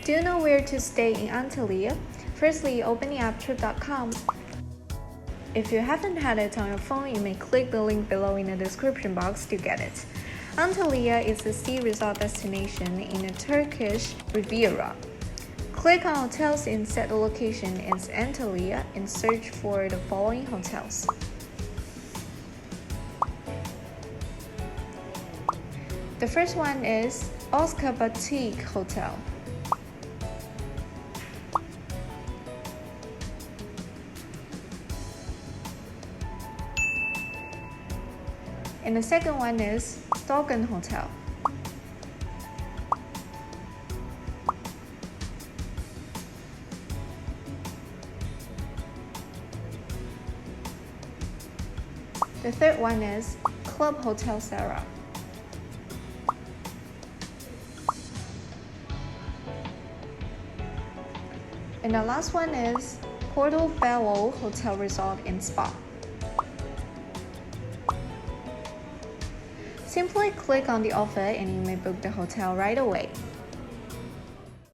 Do you know where to stay in Antalya? Firstly, open the app trip.com. If you haven't had it on your phone, you may click the link below in the description box to get it. Antalya is a ski resort destination in the Turkish Riviera. Click on hotels and set the location as Antalya and search for the following hotels. The first one is Oscar Boutique Hotel. And the second one is Stockton Hotel. The third one is Club Hotel Sarah. And the last one is Portobello Hotel Resort and Spa. Simply click on the offer and you may book the hotel right away.